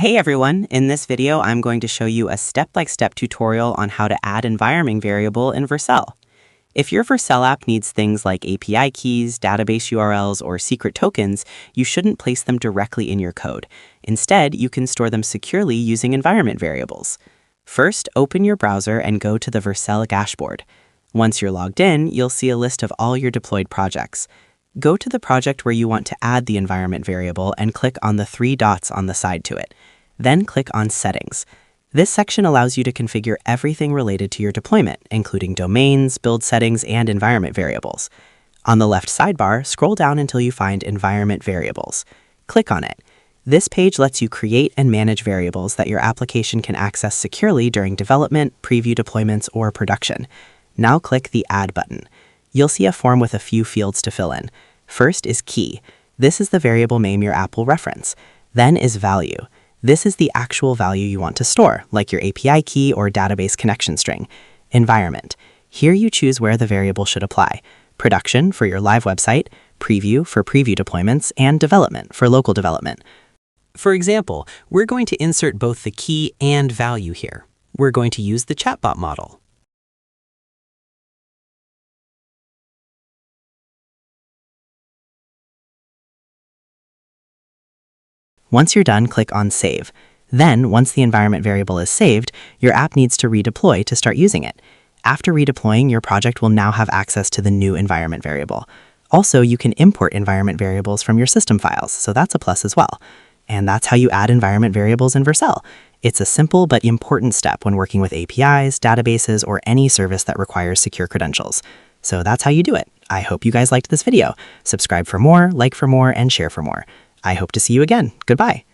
Hey everyone, in this video I'm going to show you a step-by-step tutorial on how to add environment variable in Vercel. If your Vercel app needs things like API keys, database URLs, or secret tokens, you shouldn't place them directly in your code. Instead, you can store them securely using environment variables. First, open your browser and go to the Vercel dashboard. Once you're logged in, you'll see a list of all your deployed projects. Go to the project where you want to add the environment variable and click on the 3 dots on the side to it. Then click on Settings. This section allows you to configure everything related to your deployment, including domains, build settings, and environment variables. On the left sidebar, scroll down until you find Environment Variables. Click on it. This page lets you create and manage variables that your application can access securely during development, preview deployments, or production. Now click the Add button. You'll see a form with a few fields to fill in. First is Key. This is the variable name your app will reference. Then is Value. This is the actual value you want to store, like your API key or database connection string. Environment. Here you choose where the variable should apply. Production for your live website, Preview for preview deployments, and Development for local development. For example, we're going to insert both the key and value here. We're going to use the chatbot model. Once you're done, click on Save. Then, once the environment variable is saved, your app needs to redeploy to start using it. After redeploying, your project will now have access to the new environment variable. Also, you can import environment variables from your system files, so that's a plus as well. And that's how you add environment variables in Vercel. It's a simple but important step when working with APIs, databases, or any service that requires secure credentials. So that's how you do it. I hope you guys liked this video. Subscribe for more, like for more, and share for more. I hope to see you again. Goodbye.